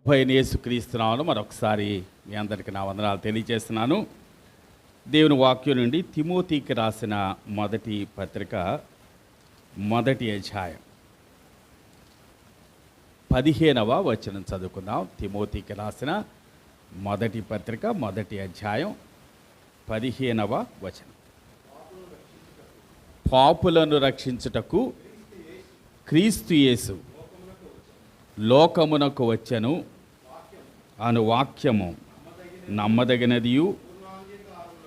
అయిన యేసుక్రీస్తునామమున మరొకసారి మీ అందరికీ నా వందనాలు తెలియజేస్తున్నాను. దేవుని వాక్యం నుండి తిమోతికి రాసిన మొదటి పత్రిక మొదటి అధ్యాయం 15వ వచనం చదువుకుందాం. తిమోతికి రాసిన మొదటి పత్రిక మొదటి అధ్యాయం 15వ వచనం. పాపులను రక్షించుటకు క్రీస్తు యేసు లోకమునకు వచ్చెను అను వాక్యము నమ్మదగినదియు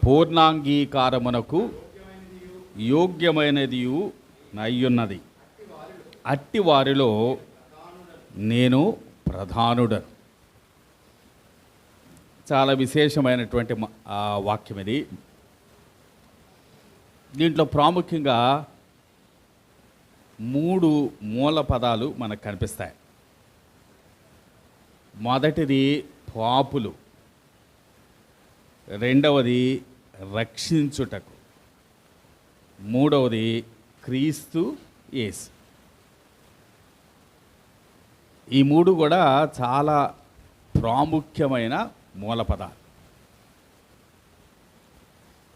పూర్ణాంగీకారమునకు యోగ్యమైనదియు అయ్యున్నది. అట్టి వారిలో నేను ప్రధానుడను. చాలా విశేషమైనటువంటి వాక్యం ఇది. దీంట్లో ప్రాముఖ్యంగా 3 మూల పదాలు మనకు కనిపిస్తాయి. మొదటిది పాపులు, రెండవది రక్షించుటకు, మూడవది క్రీస్తు యేసు. ఈ 3 కూడా చాలా ప్రాముఖ్యమైన మూల పదాలు.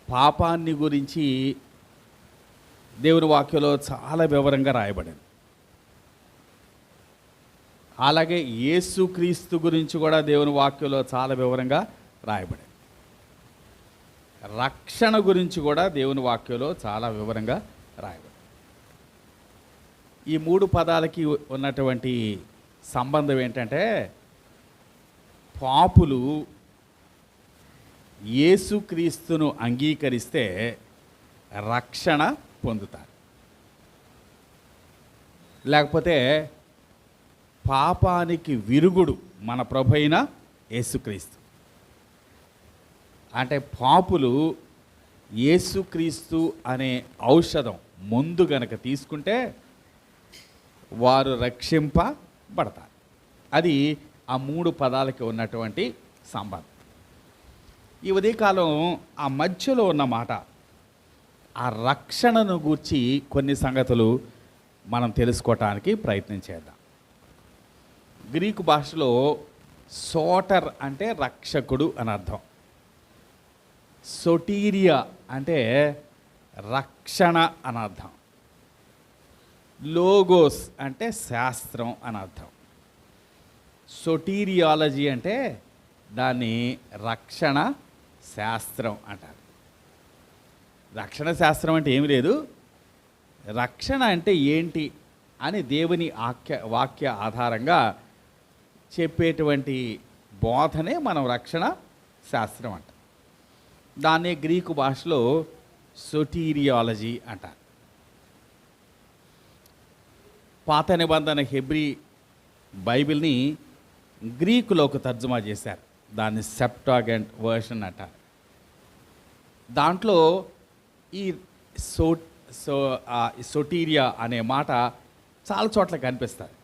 పాపాన్ని గురించి దేవుని వాక్యంలో చాలా వివరంగా రాయబడింది. అలాగే యేసుక్రీస్తు గురించి కూడా దేవుని వాక్యంలో చాలా వివరంగా రాయబడింది. రక్షణ గురించి కూడా దేవుని వాక్యంలో చాలా వివరంగా రాయబడింది. ఈ 3 పదాలకి ఉన్నటువంటి సంబంధం ఏంటంటే, పాపులు యేసుక్రీస్తును అంగీకరిస్తే రక్షణ పొందుతారు. లేకపోతే పాపానికి విరుగుడు మన ప్రభు అయిన యేసుక్రీస్తు. అంటే పాపులు యేసుక్రీస్తు అనే ఔషధం ముందు గనక తీసుకుంటే వారు రక్షింపబడతారు. అది ఆ 3 పదాలకి ఉన్నటువంటి సంబంధం. ఈ ఉదయకాలం ఆ మధ్యలో ఉన్న మాట, ఆ రక్షణను గూర్చి కొన్ని సంగతులు మనం తెలుసుకోవటానికి ప్రయత్నం చేద్దాం. గ్రీకు భాషలో సోటర్ అంటే రక్షకుడు అని అర్థం. సొటీరియా అంటే రక్షణ అని అర్థం. లోగోస్ అంటే శాస్త్రం అని అర్థం. సొటీరియాలజీ అంటే దాన్ని రక్షణ శాస్త్రం అంటారు. రక్షణ శాస్త్రం అంటే ఏమి లేదు, రక్షణ అంటే ఏంటి అని దేవుని వాక్య ఆధారంగా చెప్పేటువంటి బోధనే మనం రక్షణ శాస్త్రం అంటాం. దాన్నే గ్రీకు భాషలో సొటీరియాలజీ అంటారు. పాత నిబంధన హెబ్రీ బైబిల్ని గ్రీకులోకి తర్జుమా చేశారు. దాన్ని సెప్టాగెంట్ వర్షన్ అంటారు. దాంట్లో ఈ సొటీరియా అనే మాట చాలా చోట్ల కనిపిస్తుంది.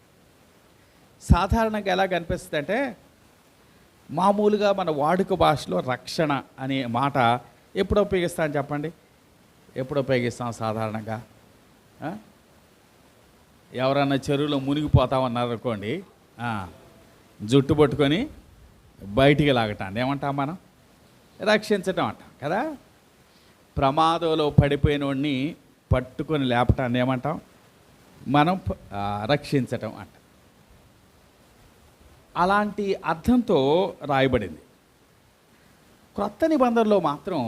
సాధారణంగా ఎలా కనిపిస్తుంది అంటే, మామూలుగా మన వాడుక భాషలో రక్షణ అనే మాట ఎప్పుడు ఉపయోగిస్తాం చెప్పండి? ఎప్పుడు ఉపయోగిస్తాం సాధారణంగా? ఎవరన్నా చెరువులో మునిగిపోతామన్నారు అనుకోండి, జుట్టు పట్టుకొని బయటికి లాగటాన్ని ఏమంటాం మనం? రక్షించటం అంటాం కదా. ప్రమాదంలో పడిపోయిన వాడిని పట్టుకొని లేపటాన్ని ఏమంటాం? మనం రక్షించటం అంటాం. అలాంటి అర్థంతో రాయబడింది. క్రొత్త నిబంధనలో మాత్రం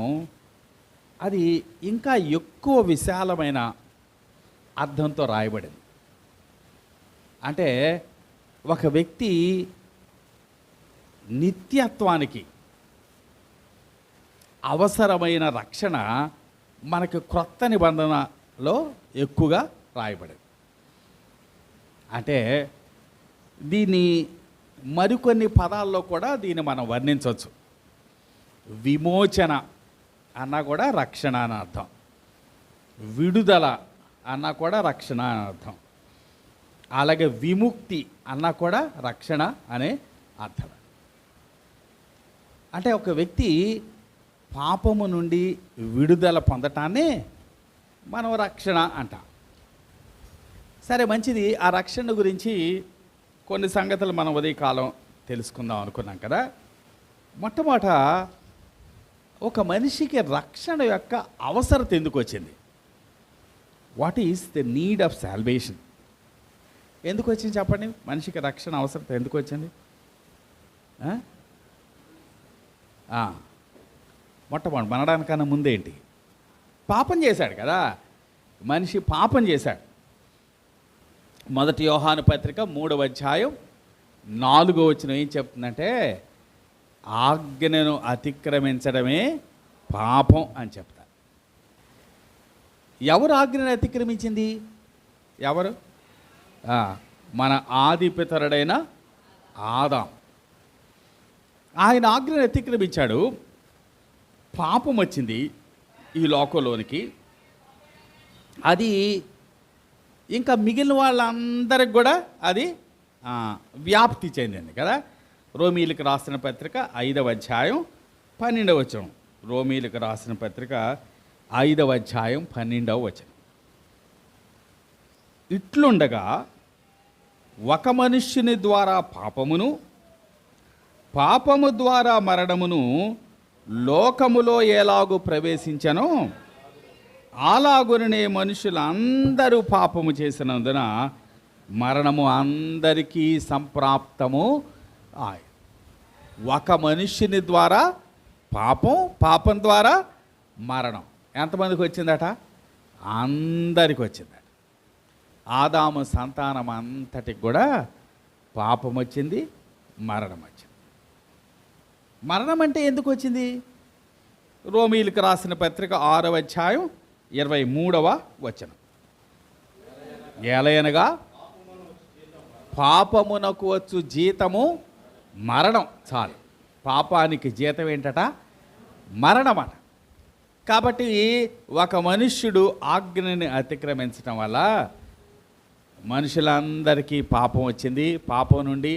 అది ఇంకా ఎక్కువ విశాలమైన అర్థంతో రాయబడింది. అంటే ఒక వ్యక్తి నిత్యత్వానికి అవసరమైన రక్షణ మనకు క్రొత్త నిబంధనలో ఎక్కువగా రాయబడింది. అంటే దీన్ని మరికొన్ని పదాల్లో కూడా దీన్ని మనం వర్ణించవచ్చు. విమోచన అన్నా కూడా రక్షణ అని అర్థం. విడుదల అన్నా కూడా రక్షణ అని అర్థం. అలాగే విముక్తి అన్నా కూడా రక్షణ అనే అర్థం. అంటే ఒక వ్యక్తి పాపము నుండి విడుదల పొందటాన్ని మనం రక్షణ అంటాం. సరే, మంచిది. ఆ రక్షణ గురించి కొన్ని సంగతులు మనం ఉదయకాలం తెలుసుకుందాం అనుకున్నాం కదా. మొట్టమొదట ఒక మనిషికి రక్షణ యొక్క అవసరత ఎందుకు వచ్చింది? What is the need of salvation? ఎందుకు వచ్చింది చెప్పండి? మనిషికి రక్షణ అవసరత ఎందుకు వచ్చింది? మొట్టమొదటి మనడానికన్నా ముందేంటి? పాపం చేశాడు కదా మనిషి, పాపం చేశాడు. మొదటి యోహాను పత్రిక 3వ అధ్యాయం 4వ వచనం ఏం చెప్తుందంటే, ఆజ్ఞను అతిక్రమించడమే పాపం అని చెప్తారు. ఎవరు ఆజ్ఞను అతిక్రమించింది? ఎవరు? మన ఆది పితరుడైన ఆదాం. ఆయన ఆజ్ఞను అతిక్రమించాడు, పాపం వచ్చింది ఈ లోకంలోనికి. అది ఇంకా మిగిలిన వాళ్ళందరికి కూడా అది వ్యాప్తి చెందింది కదా. రోమీలకు రాసిన పత్రిక 5వ అధ్యాయం 12వ వచనం. రోమీలకు రాసిన పత్రిక 5వ అధ్యాయం 12వ వచనం. ఇట్లుండగా ఒక మనుష్యుని ద్వారా పాపమును, పాపము ద్వారా మరణమును లోకములో ఎలాగూ ప్రవేశించనో అలాగుననే మనుషులందరూ పాపము చేసినందున మరణము అందరికీ సంప్రాప్తము. ఒక మనుష్యుని ద్వారా పాపం, పాపం ద్వారా మరణం ఎంతమందికి వచ్చిందట? అందరికి వచ్చిందట. ఆదాము సంతానం అంతటికి కూడా పాపం వచ్చింది, మరణం వచ్చింది. మరణం అంటే ఎందుకు వచ్చింది? రోమీలకు రాసిన పత్రిక 6వ అధ్యాయం 23వ వచనం. ఏలయనగా పాపమునకు వచ్చు జీతము మరణం. చాలు, పాపానికి జీతం ఏంటట? మరణమట. కాబట్టి ఒక మనుష్యుడు ఆజ్ఞని అతిక్రమించడం వల్ల మనుషులందరికీ పాపం వచ్చింది. పాపం నుండి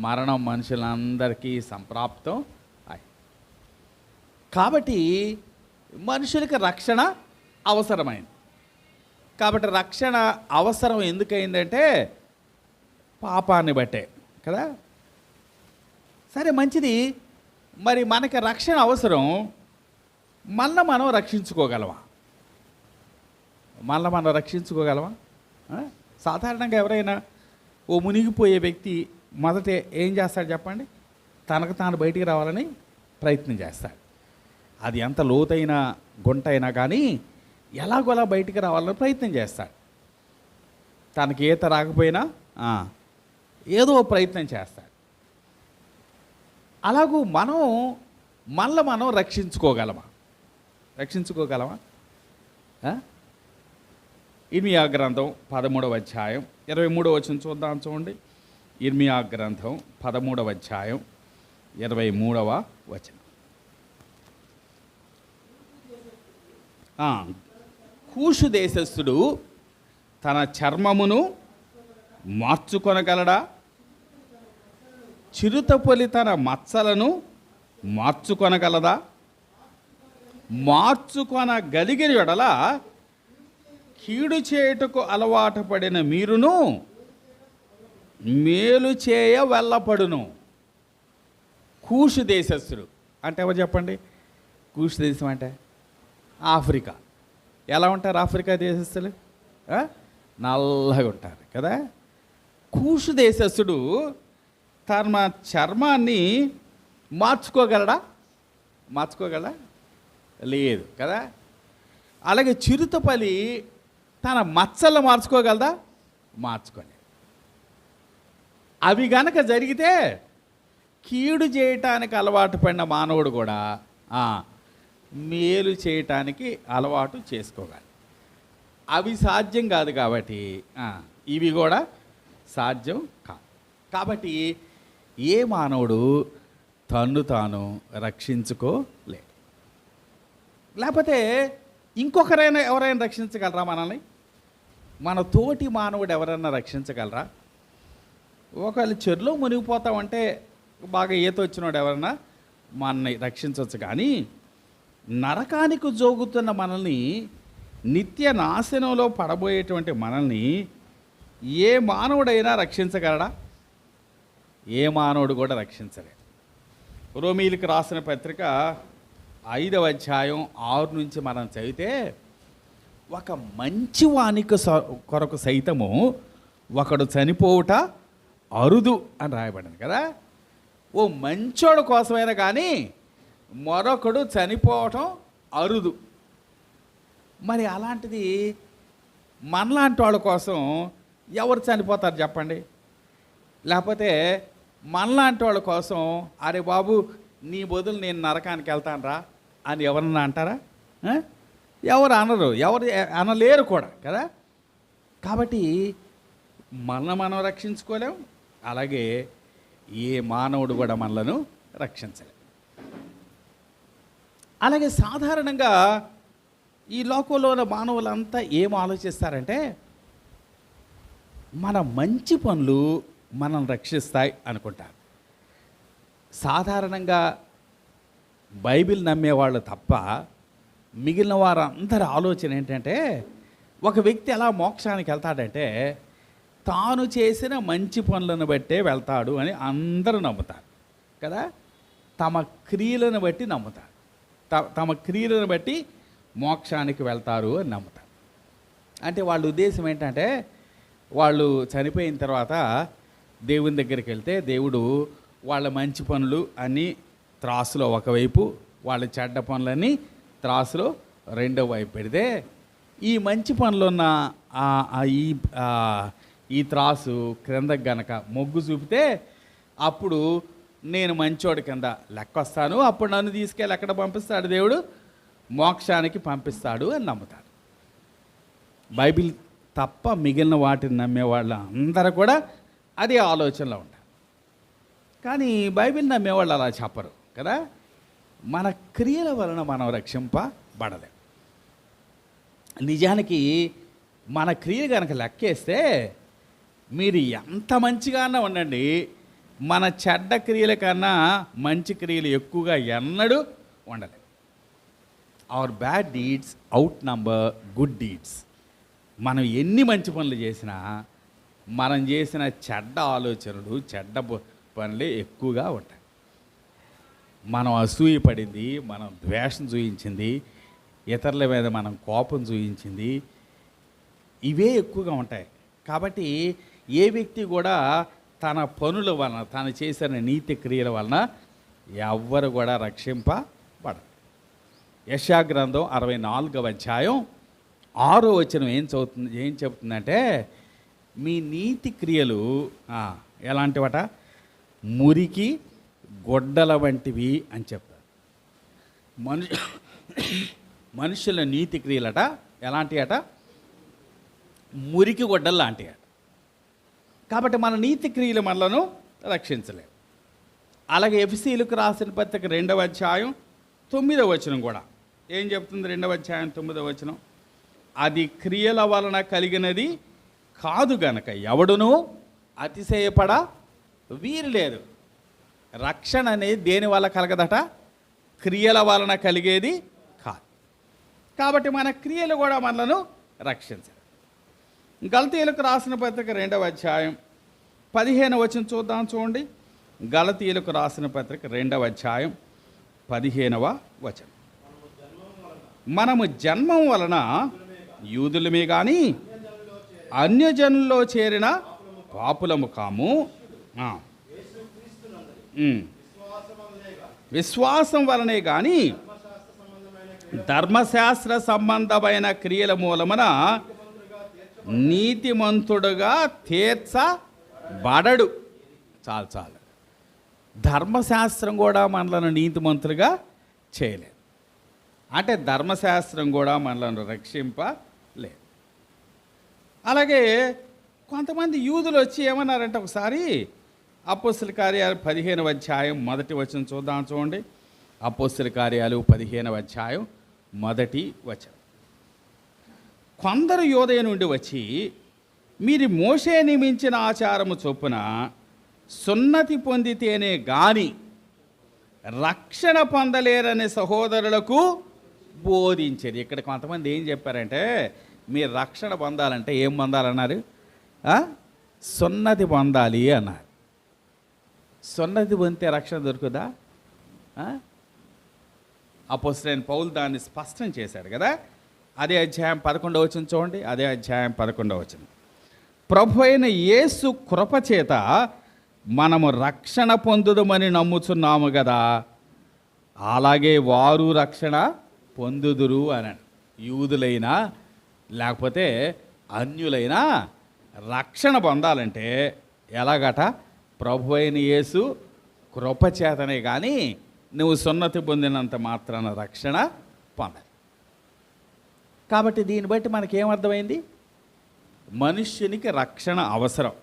మరణం మనుషులందరికీ సంప్రాప్తం అయి. కాబట్టి మనుషులకి రక్షణ అవసరమైంది. కాబట్టి రక్షణ అవసరం ఎందుకైందంటే పాపాన్ని బట్టే కదా. సరే, మంచిది. మరి మనకి రక్షణ అవసరం, మళ్ళీ మనం రక్షించుకోగలమా? మళ్ళీ మనం రక్షించుకోగలమా? సాధారణంగా ఎవరైనా ఓ మునిగిపోయే వ్యక్తి మొదట ఏం చేస్తాడు చెప్పండి? తనకు తాను బయటికి రావాలని ప్రయత్నం చేస్తాడు. అది ఎంత లోతైన గుంట అయినా కానీ ఎలాగోలా బయటికి రావాలని ప్రయత్నం చేస్తాడు. తనకి ఈత రాకపోయినా ఏదో ప్రయత్నం చేస్తాడు. అలాగూ మనం రక్షించుకోగలమా? రక్షించుకోగలమా? ఇర్మియా గ్రంథం 13వ అధ్యాయం 23వ వచనం చూద్దాం. చూడండి, ఇర్మియా గ్రంథం 13వ అధ్యాయం 23వ వచనం. కూషు దేశస్థుడు తన చర్మమును మార్చుకొనగలడా? చిరుతపొలి తన మచ్చలను మార్చుకొనగలదా? మార్చుకొనగలిగిన యెడల కీడు చేయుటకు అలవాటు పడిన మీరును మేలు చేయ వెళ్ళపడును. కూషు దేశస్థుడు అంటే ఎవరు చెప్పండి? కూషు దేశం అంటే ఆఫ్రికా. ఎలా ఉంటారు ఆఫ్రికా దేశస్థులు? నల్లగా ఉంటారు కదా. కూషు దేశస్థుడు తన చర్మాన్ని మార్చుకోగలడా? లేదు కదా. అలాగే చిరుతపలి తన మచ్చలు మార్చుకోగలదా? మార్చుకోలేదు. అవి గనక జరిగితే కీడు చేయటానికి అలవాటు పడిన మానవుడు కూడా మేలు చేయటానికి అలవాటు చేసుకోవాలి. అవి సాధ్యం కాదు కాబట్టి ఇవి కూడా సాధ్యం కాదు. కాబట్టి ఏ మానవుడు తన్ను తాను రక్షించుకోలేడు. లేకపోతే ఇంకొకరైనా ఎవరైనా రక్షించగలరా మనల్ని? మన తోటి మానవుడు ఎవరైనా రక్షించగలరా? ఒకవేళ చెరులో మునిగిపోతామంటే బాగా ఈత వచ్చినోడు ఎవరైనా మనల్ని రక్షించవచ్చు. కానీ నరకానికి జోగుతున్న మనల్ని, నిత్య నాశనంలో పడబోయేటువంటి మనల్ని ఏ మానవుడైనా రక్షించగలడా? ఏ మానవుడు కూడా రక్షించలేడు. రోమీయులకు రాసిన పత్రిక 5వ అధ్యాయం 6 నుంచి మనం చదివితే, ఒక మంచి వానికి కొరకు సైతము ఒకడు చనిపోవుట అరుదు అని రాయబడింది కదా. ఓ మంచోడు కోసమైనా కానీ మరొకడు చనిపోవటం అరుదు. మరి అలాంటిది మనలాంటి వాళ్ళ కోసం ఎవరు చనిపోతారు చెప్పండి? లేకపోతే మనలాంటి వాళ్ళ కోసం అరే బాబు నీ బదులు నేను నరకానికి వెళ్తాను రా అని ఎవరన్నా అంటారా? ఎవరు అనరు, ఎవరు అనలేరు కూడా కదా. కాబట్టి మనం రక్షించుకోలేం, అలాగే ఏ మానవుడు కూడా మనలను రక్షించలేం. అలాగే సాధారణంగా ఈ లోకంలో ఉన్న మానవులంతా ఏం ఆలోచిస్తారంటే, మన మంచి పనులు మనం రక్షిస్తాయి అనుకుంటారు. సాధారణంగా బైబిల్ నమ్మేవాళ్ళు తప్ప మిగిలిన వారందరి ఆలోచన ఏంటంటే, ఒక వ్యక్తి ఎలా మోక్షానికి వెళ్తాడంటే తాను చేసిన మంచి పనులను బట్టే వెళ్తాడు అని అందరూ నమ్ముతారు కదా. తమ క్రియలను బట్టి నమ్ముతారు, తమ క్రియలను బట్టి మోక్షానికి వెళ్తారు అని నమ్ముతారు. అంటే వాళ్ళ ఉద్దేశం ఏంటంటే, వాళ్ళు చనిపోయిన తర్వాత దేవుని దగ్గరికి వెళ్తే దేవుడు వాళ్ళ మంచి పనులు అన్నీ త్రాసులో ఒకవైపు, వాళ్ళ చెడ్డ పనులన్నీ త్రాసులో రెండో వైపు పెడితే, ఈ మంచి పనులున్న ఈ త్రాసు క్రిందకు గనక మొగ్గు చూపితే అప్పుడు నేను మంచోడి కింద లెక్కొస్తాను, అప్పుడు నన్ను తీసుకెళ్ళి ఎక్కడ పంపిస్తాడు దేవుడు? మోక్షానికి పంపిస్తాడు అని నమ్ముతాడు. బైబిల్ తప్ప మిగిలిన వాటిని నమ్మేవాళ్ళు అందరూ కూడా అదే ఆలోచనలో ఉంటారు. కానీ బైబిల్ నమ్మేవాళ్ళు అలా చెప్పరు కదా. మన క్రియల వలన మనం రక్షింపబడలేం. నిజానికి మన క్రియలు కనుక లెక్కేస్తే మీరు ఎంత మంచిగానే ఉండండి, మన చెడ్డ క్రియల కన్నా మంచి క్రియలు ఎక్కువగా ఎన్నడూ ఉండలేవు. Our bad deeds outnumber good deeds. మనం ఎన్ని మంచి పనులు చేసినా మనం చేసిన చెడ్డ ఆలోచనలు, చెడ్డ పనులే ఎక్కువగా ఉంటాయి. మనం అసూయ పడింది, మనం ద్వేషం చూయించింది, ఇతరుల మీద మనం కోపం చూయించింది, ఇవే ఎక్కువగా ఉంటాయి. కాబట్టి ఏ వ్యక్తి కూడా తన పనుల వలన, తను చేసిన నీతి క్రియల వలన ఎవ్వరు కూడా రక్షింపబడరు. యెషయా గ్రంథం 64వ అధ్యాయం 6వ వచనం ఏం చెబుతుందంటే, మీ నీతి క్రియలు ఎలాంటివట? మురికి గొడ్డల వంటివి అని చెప్తారు. మనుషుల నీతి క్రియలట ఎలాంటి అట? మురికి గొడ్డలు లాంటివి అట. కాబట్టి మన నీతి క్రియలు మనలను రక్షించలేవు. అలాగే ఎఫెసీయులకు రాసిన పత్రిక 2వ అధ్యాయం 9వ వచనం కూడా ఏం చెప్తుంది? 2వ అధ్యాయం 9వ వచనం, అది క్రియల వలన కలిగినది కాదు గనక ఎవడునూ అతిశయపడ వీరు లేదు. రక్షణ అనేది దేని వల్ల కలగదట? క్రియల వలన కలిగేది కాదు. కాబట్టి మన క్రియలు కూడా మనలను రక్షించాలి. గలతీయులకు రాసిన పత్రిక 2వ అధ్యాయం 15వ వచనం చూడండి. గలతీయులకు రాసిన పత్రిక 2వ అధ్యాయం 15వ వచనం, మనము జన్మం వలన యూదులమే కానీ అన్యజనుల్లో చేరిన పాపులము కాము, విశ్వాసం వలనే కానీ ధర్మశాస్త్ర సంబంధమైన క్రియల మూలమున నీతిమంతుడుగా తీర్చబడడు. చాలు. ధర్మశాస్త్రం కూడా మనలను నీతిమంతులుగా చేయలేదు. అంటే ధర్మశాస్త్రం కూడా మనలను రక్షింపలేదు. అలాగే కొంతమంది యూదులు వచ్చి ఏమన్నారంటే, ఒకసారి అపోస్తల కార్యాలు 15వ అధ్యాయం 1వ వచనం చూడండి. అపోస్తల కార్యాలు 15వ అధ్యాయం 1వ వచనం, కొందరు యోదయ నుండి వచ్చి, మీరు మోషే నియమించిన ఆచారము చొప్పున సున్నతి పొందితేనే గాని రక్షణ పొందలేరనే సహోదరులకు బోధించేది. ఇక్కడ కొంతమంది ఏం చెప్పారంటే, మీరు రక్షణ పొందాలంటే ఏం పొందాలన్నారు? సున్నతి పొందాలి అన్నారు. సున్నతి పొందితే రక్షణ దొరుకుదా? అపోస్తలుడైన పౌలు దాన్ని స్పష్టం చేశాడు కదా. అదే అధ్యాయం 11వ వచనం చూడండి. అదే అధ్యాయం 11వ వచనం. ప్రభు అయిన యేసు కృపచేత మనము రక్షణ పొందుదమని నమ్ముచున్నాము కదా, అలాగే వారు రక్షణ పొందుదురు అని. యూదులైనా లేకపోతే అన్యులైనా రక్షణ పొందాలంటే ఎలాగట? ప్రభు అయిన యేసు కృపచేతనే కానీ నువ్వు సున్నతి పొందినంత మాత్రాన రక్షణ పొందాలి. కాబట్టి దీన్ని బట్టి మనకేమర్థమైంది? మనుష్యునికి రక్షణ అవసరం.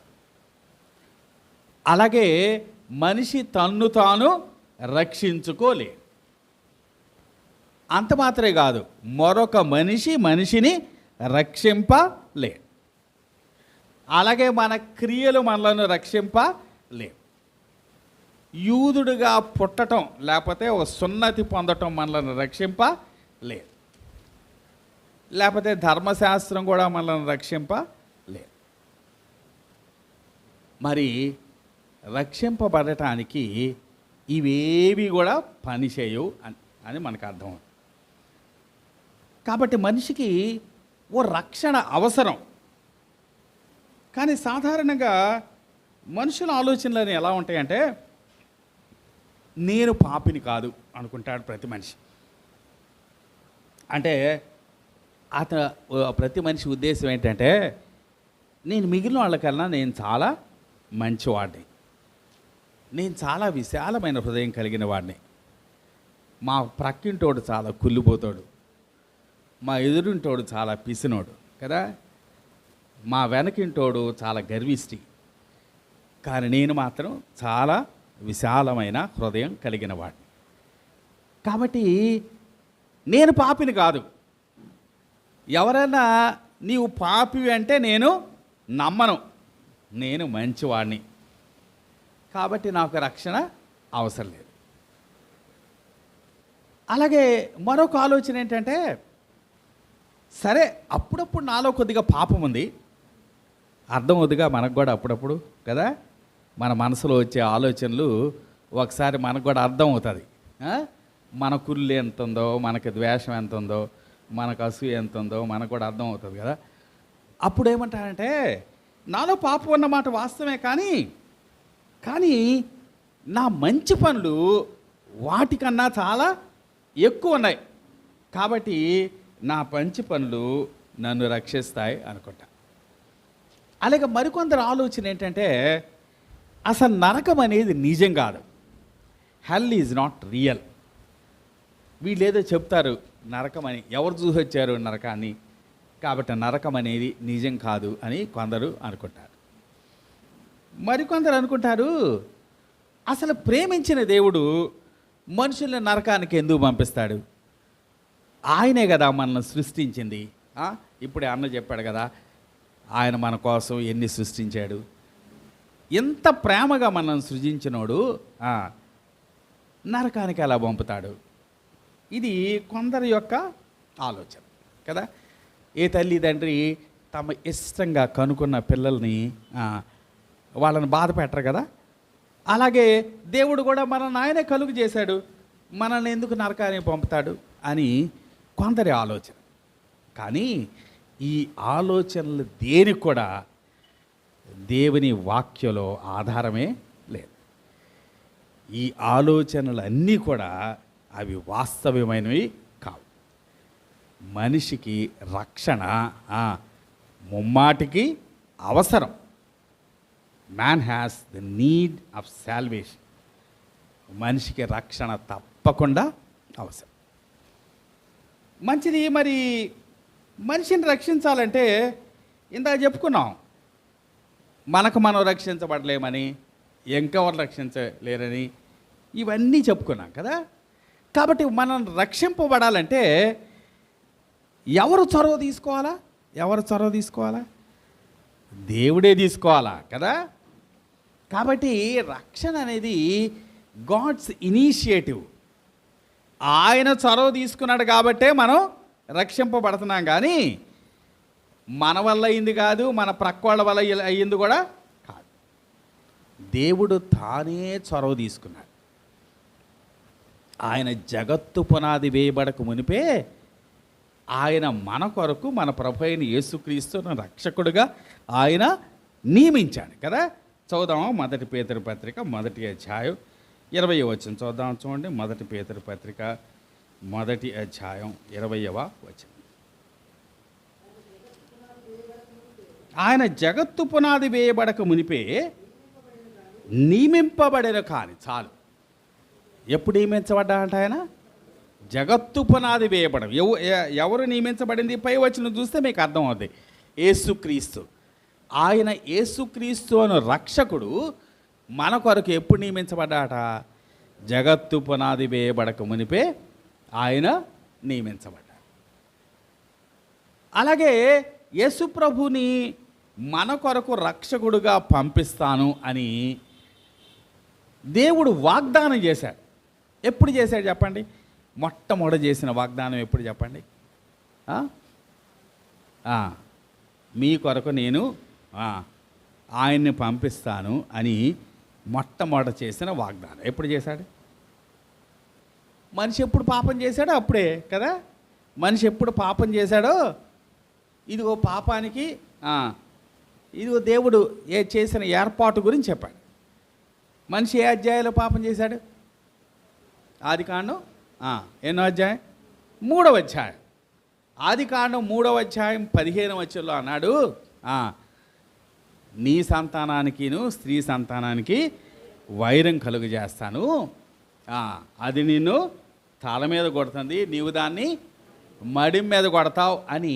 అలాగే మనిషి తన్ను తాను రక్షించుకోలేడు. అంత మాత్రమే కాదు, మరొక మనిషిని రక్షింపలేడు. అలాగే మన క్రియలు మనలను రక్షింపలేవు. యూదుడుగా పుట్టటం లేకపోతే ఒక సున్నతి పొందటం మనలను రక్షింపలేదు. లేకపోతే ధర్మశాస్త్రం కూడా మనల్ని రక్షింపలేదు. మరి రక్షింపబడటానికి ఇవేవి కూడా పనిచేయవు అని మనకు అర్థం. కాబట్టి మనిషికి ఓ రక్షణ అవసరం. కానీ సాధారణంగా మనుషుల ఆలోచనలు ఎలా ఉంటాయంటే, నేను పాపిని కాదు అనుకుంటాడు ప్రతి మనిషి. అంటే ప్రతి మనిషి ఉద్దేశం ఏంటంటే, నేను మిగిలిన వాళ్ళకన్నా నేను చాలా మంచివాడిని, నేను చాలా విశాలమైన హృదయం కలిగిన వాడిని, మా ప్రక్కింటోడు చాలా కుళ్ళిపోతాడు, మా ఎదురింటోడు చాలా పిసినోడు కదా, మా వెనకింటోడు చాలా గర్విష్టి, కానీ నేను మాత్రం చాలా విశాలమైన హృదయం కలిగిన వాడిని. కాబట్టి నేను పాపిని కాదు. ఎవరైనా నీవు పాపివి అంటే నేను నమ్మను, నేను మంచివాడిని, కాబట్టి నాకు రక్షణ అవసరం లేదు. అలాగే మరొక ఆలోచన ఏంటంటే, సరే అప్పుడప్పుడు నాలో కొద్దిగా పాపం ఉంది, అర్థమవుతుందిగా మనకు కూడా అప్పుడప్పుడు కదా, మన మనసులో వచ్చే ఆలోచనలు ఒకసారి మనకు కూడా అర్థం అవుతుంది. మన కుళ్ళు ఎంత ఉందో, మనకి ద్వేషం ఎంత ఉందో, మనకు అసూయ ఎంత ఉందో మనకు కూడా అర్థం అవుతుంది కదా. అప్పుడు ఏమంటారంటే, నాలో పాపం అన్నమాట వాస్తవమే, కానీ నా మంచి పనులు వాటికన్నా చాలా ఎక్కువ ఉన్నాయి, కాబట్టి నా మంచి పనులు నన్ను రక్షిస్తాయి అనుకుంటా. అలాగే మరికొందరు ఆలోచన ఏంటంటే, అసలు నరకం అనేది నిజం కాదు, హెల్ ఈజ్ నాట్ రియల్. వీళ్ళు ఏదో చెప్తారు నరకం అని, ఎవరు చూసి వచ్చారు నరకాన్ని, కాబట్టి నరకం అనేది నిజం కాదు అని కొందరు అనుకుంటారు. మరికొందరు అనుకుంటారు, అసలు ప్రేమించిన దేవుడు మనుషుల్ని నరకానికి ఎందుకు పంపిస్తాడు? ఆయనే కదా మనల్ని సృష్టించింది. ఇప్పుడే అన్న చెప్పాడు కదా, ఆయన మన కోసం ఎన్ని సృష్టించాడు, ఎంత ప్రేమగా మనల్ని సృజించినోడు నరకానికి ఎలా పంపుతాడు? ఇది కొందరి యొక్క ఆలోచన కదా. ఏ తల్లిదండ్రి తమ ఇష్టంగా కనుక్కున్న పిల్లల్ని వాళ్ళని బాధ పెట్టరు కదా. అలాగే దేవుడు కూడా మనల్ని ఆయనే కలుగు చేశాడు, మనల్ని ఎందుకు నరకానికి పంపుతాడు అని కొందరి ఆలోచన. కానీ ఈ ఆలోచనలు దేనికి కూడా దేవుని వాక్యలో ఆధారమే లేదు. ఈ ఆలోచనలన్నీ కూడా అవి వాస్తవమైనవి కావు. మనిషికి రక్షణ ముమ్మాటికి అవసరం. Man has the need of salvation. మనిషికి రక్షణ తప్పకుండా అవసరం. మంచిది. మరి మనిషిని రక్షించాలంటే ఇందాక చెప్పుకున్నాం, మనకు మనం రక్షించబడలేమని, ఇంకెవరు రక్షించలేరని, ఇవన్నీ చెప్పుకున్నాం కదా. కాబట్టి మనం రక్షింపబడాలంటే ఎవరు చొరవ తీసుకోవాలా? దేవుడే తీసుకోవాలా కదా. కాబట్టి రక్షణ అనేది గాడ్స్ ఇనిషియేటివ్. ఆయన చొరవ తీసుకున్నాడు కాబట్టే మనం రక్షింపబడుతున్నాం, కానీ మన వల్ల అయింది కాదు, మన ప్రక్క వాళ్ళ వల్ల అయ్యింది కూడా కాదు. దేవుడు తానే చొరవ తీసుకున్నాడు. ఆయన జగత్తు పునాది వేయబడక మునిపే ఆయన మన కొరకు మన ప్రభు అయిన యేసుక్రీస్తును రక్షకుడుగా ఆయన నియమించాడు కదా. చదువుదాము 1 పేతురు పత్రిక 1వ అధ్యాయం 20వ వచనం చూద్దాం. చూడండి 1 పేతురు పత్రిక 1వ అధ్యాయం 20వ వచనం. ఆయన జగత్తు పునాది వేయబడక మునిపే నియమింపబడిన కానీ చాలు. ఎప్పుడు నియమించబడ్డా అంటే ఆయన జగత్తు పునాది వేయబడం. ఎవరు నియమించబడింది? పై వచనం చూస్తే మీకు అర్థం అవుతుంది. యేసుక్రీస్తు. ఆయన యేసుక్రీస్తు అను రక్షకుడు మన కొరకు ఎప్పుడు నియమించబడ్డాట? జగత్తు పునాది వేయబడక మునిపే ఆయన నియమించబడ్డాడు. అలాగే యేసు ప్రభుని మన కొరకు రక్షకుడుగా పంపిస్తాను అని దేవుడు వాగ్దానం చేశాడు. ఎప్పుడు చేశాడు చెప్పండి? మొట్టమొదట చేసిన వాగ్దానం ఎప్పుడు చెప్పండి? మీ కొరకు నేను ఆయన్ని పంపిస్తాను అని మొట్టమొదట చేసిన వాగ్దానం ఎప్పుడు చేశాడు? మనిషి ఎప్పుడు పాపం చేశాడో అప్పుడే కదా. మనిషి ఎప్పుడు పాపం చేశాడో ఇదిగో పాపానికి ఇదిగో దేవుడు చేసిన ఏర్పాటు గురించి చెప్పాడు. మనిషి ఏ అధ్యాయంలో పాపం చేశాడు? ఆదికాండం ఎన్నో అధ్యాయం? 3వ అధ్యాయం. ఆదికాండం 3వ అధ్యాయం 15వ వచనంలో అన్నాడు, నీ సంతానానికిను స్త్రీ సంతానానికి వైరం కలుగు చేస్తాను, అది నిన్ను తల మీద కొడుతుంది, నీవు దాన్ని మడిం మీద కొడతావు అని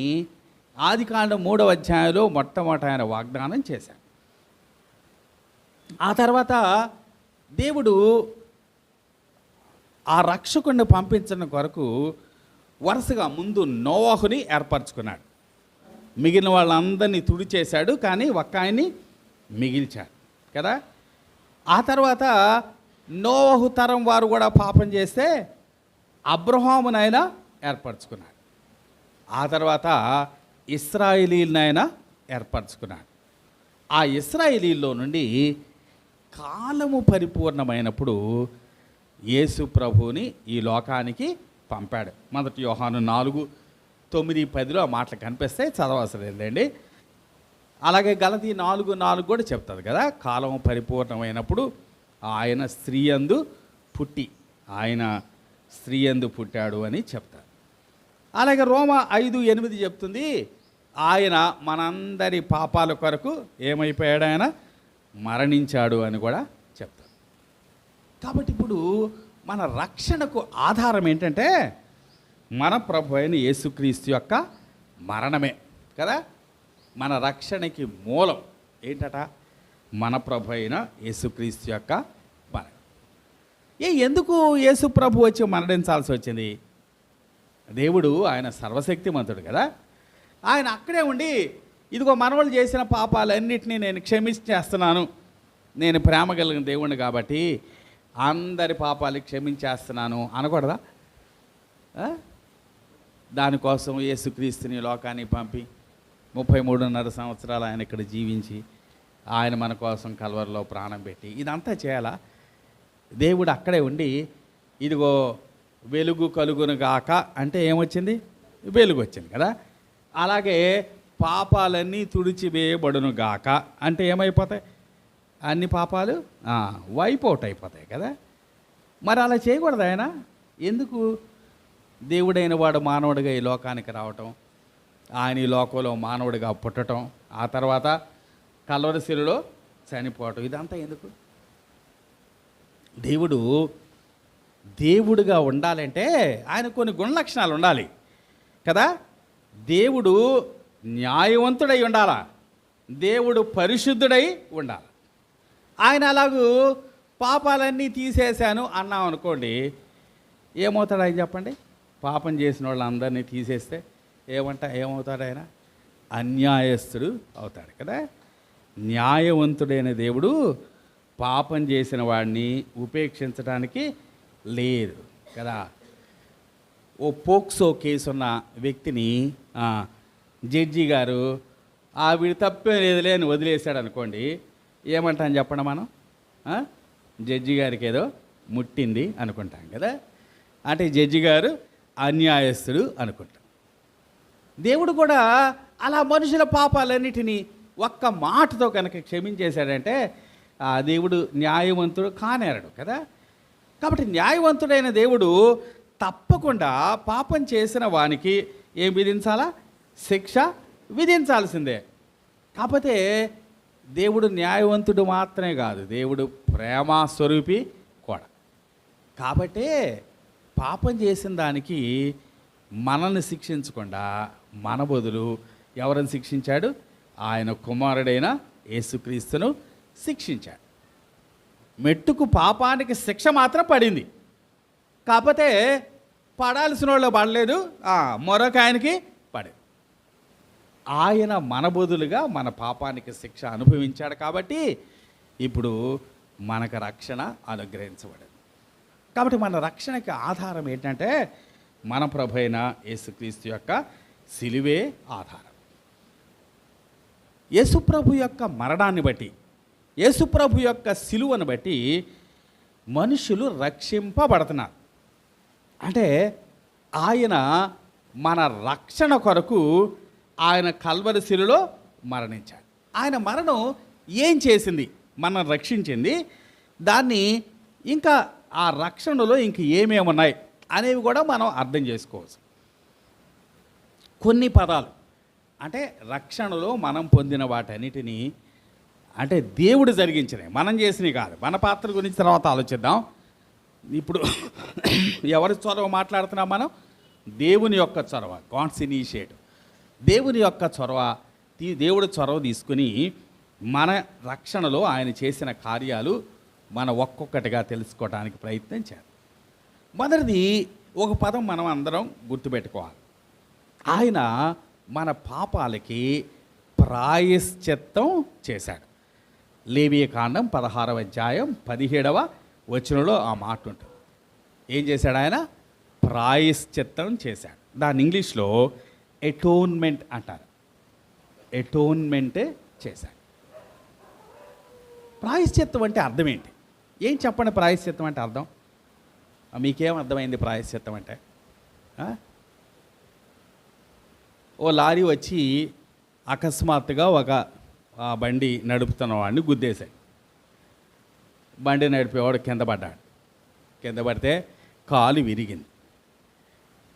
ఆదికాండం 3వ అధ్యాయంలో మొట్టమొదట ఆయన వాగ్దానం చేశాడు. ఆ తర్వాత దేవుడు ఆ రక్షకుడిని పంపించడం కొరకు వరుసగా ముందు నోవాహుని ఏర్పరచుకున్నాడు. మిగిలిన వాళ్ళందరినీ తుడిచేశాడు, కానీ ఒక్క ఆయన్ని మిగిల్చాడు కదా. ఆ తర్వాత నోవాహు తరం వారు కూడా పాపం చేస్తే అబ్రహామునైనా ఏర్పరచుకున్నాడు. ఆ తర్వాత ఇశ్రాయేలీలనైనా ఏర్పరచుకున్నాడు. ఆ ఇశ్రాయేలీల్లో నుండి కాలము పరిపూర్ణమైనప్పుడు యేసు ప్రభువుని ఈ లోకానికి పంపాడు. 1 యోహాను 4:9-10 ఆ మాటలు కనిపిస్తాయి, చదవవసరం లేదండి. అలాగే గలతీ 4:4 కూడా చెప్తుంది కదా, కాలం పరిపూర్ణమైనప్పుడు ఆయన స్త్రీ యందు పుట్టాడు అని చెప్తారు. అలాగే రోమా 5:8 చెప్తుంది, ఆయన మనందరి పాపాల కొరకు ఏమైపోయాడు? ఆయన మరణించాడు అని కూడా చెప్తారు. కాబట్టి ఇప్పుడు మన రక్షణకు ఆధారం ఏంటంటే మన ప్రభు అయిన యేసుక్రీస్తు యొక్క మరణమే కదా. మన రక్షణకి మూలం ఏంటట? మన ప్రభు అయిన యేసుక్రీస్తు యొక్క మరణం. ఎందుకు యేసు ప్రభు వచ్చి మరణించాల్సి వచ్చింది? దేవుడు ఆయన సర్వశక్తిమంతుడు కదా. ఆయన అక్కడే ఉండి ఇదిగో మనవాళ్ళు చేసిన పాపాలన్నింటినీ నేను క్షమించేస్తున్నాను, నేను ప్రేమ కలిగిన దేవుణ్ణి కాబట్టి అందరి పాపాలు క్షమించేస్తున్నాను అనకూడదా? దానికోసం యేసుక్రీస్తుని లోకానికి పంపి 33.5 సంవత్సరాలు ఆయన ఇక్కడ జీవించి ఆయన మన కోసం కల్వరిలో ప్రాణం పెట్టి ఇదంతా చేయాలా? దేవుడు అక్కడే ఉండి ఇదిగో వెలుగు కలుగును గాక అంటే ఏమొచ్చింది? వెలుగు వచ్చింది కదా. అలాగే పాపాలన్నీ తుడిచివేయబడును గాక అంటే ఏమైపోతాయి? అన్ని పాపాలు వైప్ అవుట్ అయిపోతాయి కదా. మరి అలా చేయకూడదు ఆయన. ఎందుకు? దేవుడైన వాడు మానవుడిగా ఈ లోకానికి రావటం, ఆయన ఈ లోకంలో మానవుడిగా పుట్టడం, ఆ తర్వాత కల్వరి శిలువలో చనిపోవటం, ఇదంతా ఎందుకు? దేవుడుగా ఉండాలంటే ఆయన కొన్ని గుణలక్షణాలు ఉండాలి కదా. దేవుడు న్యాయవంతుడై ఉండాలా, దేవుడు పరిశుద్ధుడై ఉండాలి. ఆయన అలాగూ పాపాలన్నీ తీసేశాను అన్నాం అనుకోండి, ఏమవుతాడు ఆయన చెప్పండి? పాపం చేసిన వాళ్ళందరినీ తీసేస్తే ఏమవుతాడు ఆయన? అన్యాయస్తుడు అవుతాడు కదా. న్యాయవంతుడైన దేవుడు పాపం చేసిన వాడిని ఉపేక్షించడానికి లేదు కదా. ఓ పోక్సో కేసు ఉన్న వ్యక్తిని జడ్జి గారు వీడు తప్పే లేదులే అని వదిలేశాడు అనుకోండి, ఏమంటాను చెప్పండి మనం? ఆ? జడ్జి గారికి ఏదో ముట్టింది అనుకుంటాం కదా, అంటే జడ్జి గారు అన్యాయస్తుడు అనుకుంటాం. దేవుడు కూడా అలా మనుషుల పాపాలన్నిటినీ ఒక్క మాటతో కనుక క్షమించేశాడంటే ఆ దేవుడు న్యాయవంతుడు కానేరడు కదా. కాబట్టి న్యాయవంతుడైన దేవుడు తప్పకుండా పాపం చేసిన వానికి ఏం విధించాలా? శిక్ష విధించాల్సిందే. కాకపోతే దేవుడు న్యాయవంతుడు మాత్రమే కాదు, దేవుడు ప్రేమ స్వరూపి కూడా. కాబట్టే పాపం చేసిన దానికి మనల్ని శిక్షించకుండా మన బదులు ఎవరిని శిక్షించాడు? ఆయన కుమారుడైన యేసుక్రీస్తును శిక్షించాడు. మెట్టుకు పాపానికి శిక్ష మాత్రం పడింది, కాకపోతే పడాల్సిన వాళ్ళు పడలేదు, మరొక ఆయనకి పడింది. ఆయన మన బదులుగా మన పాపానికి శిక్ష అనుభవించాడు కాబట్టి ఇప్పుడు మనకు రక్షణ అనుగ్రహించబడింది. కాబట్టి మన రక్షణకి ఆధారం ఏంటంటే మన ప్రభు అయిన యేసుక్రీస్తు యొక్క సిలువే ఆధారం. యేసుప్రభు యొక్క మరణాన్ని బట్టి, యేసుప్రభు యొక్క సిలువను బట్టి మనుషులు రక్షింపబడుతున్నారు. అంటే ఆయన మన రక్షణ కొరకు ఆయన కల్వరి శిలువలో మరణించాడు. ఆయన మరణం ఏం చేసింది? మనం రక్షించింది. దాన్ని ఇంకా ఆ రక్షణలో ఇంక ఏమేమి ఉన్నాయి అనేవి కూడా మనం అర్థం చేసుకోవచ్చు. కొన్ని పదాలు అంటే రక్షణలో మనం పొందిన వాటన్నిటినీ, అంటే దేవుడు జరిగించినవి, మనం చేసినవి కాదు. మన పాత్ర గురించి తర్వాత ఆలోచిద్దాం. ఇప్పుడు ఎవరి చొరవ మాట్లాడుతున్నాం మనం? దేవుని యొక్క చొరవ, గాడ్స్ ఇనిషియేటివ్. దేవుని యొక్క చొరవ, దేవుడు చొరవ తీసుకుని మన రక్షణలో ఆయన చేసిన కార్యాలు మనం ఒక్కొక్కటిగా తెలుసుకోవడానికి ప్రయత్నం చేయాలి. మొదటిది ఒక పదం మనం అందరం గుర్తుపెట్టుకోవాలి. ఆయన మన పాపాలకి ప్రాయశ్చిత్తం చేశాడు. లేవియకాండం 16వ అధ్యాయం 17వ వచనంలో ఆ మాట ఉంటుంది. ఏం చేశాడు? ఆయన ప్రాయశ్చిత్తం చేశాడు. దాన్ని ఇంగ్లీష్లో ఎటోన్మెంట్ అంటారు. ఎటోన్మెంటే చేశాడు. ప్రాయశ్చిత్తం అంటే అర్థం ఏంటి? ఏం చెప్పండి ప్రాయశ్చిత్తం అంటే అర్థం? మీకేం అర్థమైంది ప్రాయశ్చిత్తం అంటే? ఓ లారీ వచ్చి అకస్మాత్తుగా ఒక బండి నడుపుతున్న వాడిని గుద్దేశాడు. బండి నడిపేవాడు కింద పడ్డాడు. కింద పడితే కాలు విరిగింది.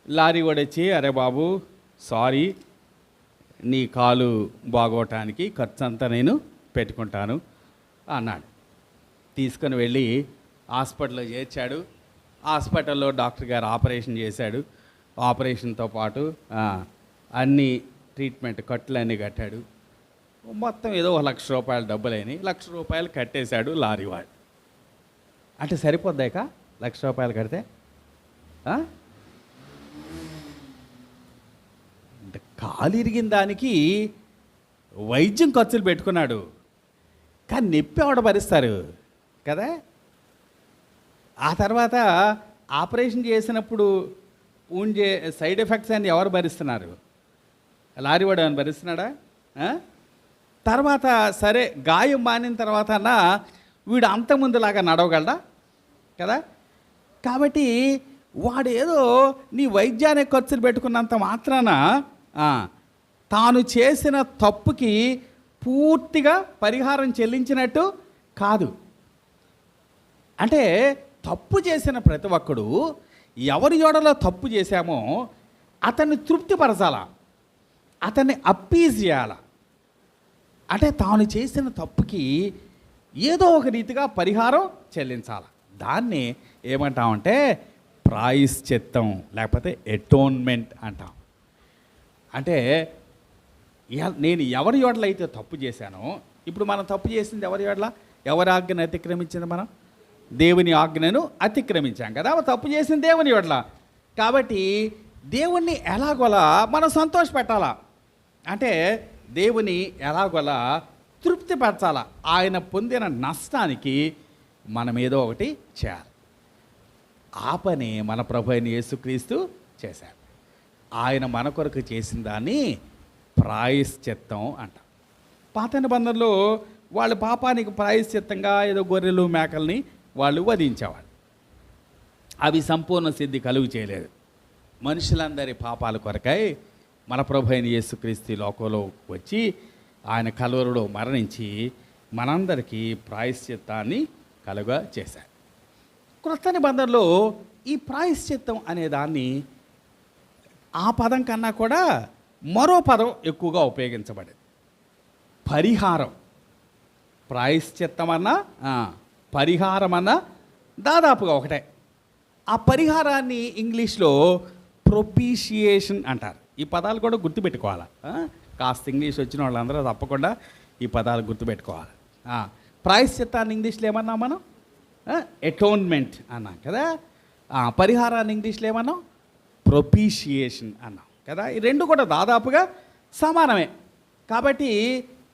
లారీ వాడు వచ్చి, అరే బాబు సారీ, నీ కాలు బాగోటానికి ఖర్చు అంతా నేను పెట్టుకుంటాను అన్నాడు. తీసుకొని వెళ్ళి హాస్పిటల్లో చేర్చాడు. హాస్పిటల్లో డాక్టర్ గారు ఆపరేషన్ చేశాడు. ఆపరేషన్తో పాటు అన్ని ట్రీట్మెంట్ ఖర్చులన్నీ కట్టాడు. మొత్తం ఏదో 1,00,000 రూపాయలు డబ్బులైనాయి. 1,00,000 రూపాయలు కట్టేశాడు లారీ వాడు. అంటే సరిపోద్దాక 1,00,000 రూపాయలు కడితే? కాలు ఇరిగిన దానికి వైద్యం ఖర్చులు పెట్టుకున్నాడు, కానీ నొప్పి ఎవడ భరిస్తారు కదా. ఆ తర్వాత ఆపరేషన్ చేసినప్పుడు సైడ్ ఎఫెక్ట్స్ అన్ని ఎవరు భరిస్తున్నారు? లారీవాడు అని భరిస్తున్నాడా? తర్వాత సరే గాయం మానిన తర్వాత అన్నా వీడు అంతకుముందులాగా నడవగలడా కదా. కాబట్టి వాడు ఏదో నీ వైద్యానికి ఖర్చులు పెట్టుకున్నంత మాత్రాన తాను చేసిన తప్పుకి పూర్తిగా పరిహారం చెల్లించినట్టు కాదు. అంటే తప్పు చేసిన ప్రతి ఒక్కడు ఎవరి యెడల తప్పు చేశామో అతన్ని తృప్తిపరచాలా, అతన్ని అప్పీజ్ చేయాలా. అంటే తాను చేసిన తప్పుకి ఏదో ఒక రీతిగా పరిహారం చెల్లించాలి. దాన్ని ఏమంటామంటే ప్రాయశ్చిత్తం, లేకపోతే ఎటోన్మెంట్ అంటాం. అంటే నేను ఎవరి యెడల అయితే తప్పు చేశానో, ఇప్పుడు మనం తప్పు చేసింది ఎవరి యెడల? ఎవరి ఆజ్ఞను అతిక్రమించింది? మనం దేవుని ఆజ్ఞను అతిక్రమించాం కదా. తప్పు చేసింది దేవుని యెడల. కాబట్టి దేవుణ్ణి ఎలాగోలా మనం సంతోషపెట్టాలా, అంటే దేవుని ఎలాగోలా తృప్తిపరచాలా. ఆయన పొందిన నష్టానికి మనం ఏదో ఒకటి చేయాలి. ఆ పని మన ప్రభు అయిన యేసుక్రీస్తు చేశాడు. ఆయన మన కొరకు చేసిన దాన్ని ప్రాయశ్చిత్తం అంటాం. పాత నిబంధనలో వాళ్ళ పాపానికి ప్రాయశ్చిత్తంగా ఏదో గొర్రెలు మేకల్ని వాళ్ళు వధించేవాళ్ళు. అవి సంపూర్ణ సిద్ధి కలుగు చేయలేదు. మనుషులందరి పాపాల కొరకై మన ప్రభు అయిన యేసుక్రీస్తు లోకంలో వచ్చి ఆయన కలువరిలో మరణించి మనందరికీ ప్రాయశ్చిత్తాన్ని కలుగ చేశారు. క్రొత్త నిబంధనలో ఈ ప్రాయశ్చిత్తం అనే దాన్ని ఆ పదం కన్నా కూడా మరో పదం ఎక్కువగా ఉపయోగించబడేది, పరిహారం. ప్రాయశ్చిత్తం అన్నా పరిహారం అన్నా దాదాపుగా ఒకటే. ఆ పరిహారాన్ని ఇంగ్లీష్లో ప్రొపీషియేషన్ అంటారు. ఈ పదాలు కూడా గుర్తుపెట్టుకోవాలి. కాస్త ఇంగ్లీష్ వచ్చిన వాళ్ళందరూ తప్పకుండా ఈ పదాలు గుర్తుపెట్టుకోవాలి. ప్రాయశ్చిత్తాన్ని ఇంగ్లీష్లో ఏమన్నాం మనం? అటోన్మెంట్ అన్నాం కదా. పరిహారాన్ని ఇంగ్లీష్లో ఏమన్నాం? ప్రొపీషియేషన్ అన్నాం కదా. ఈ రెండు కూడా దాదాపుగా సమానమే. కాబట్టి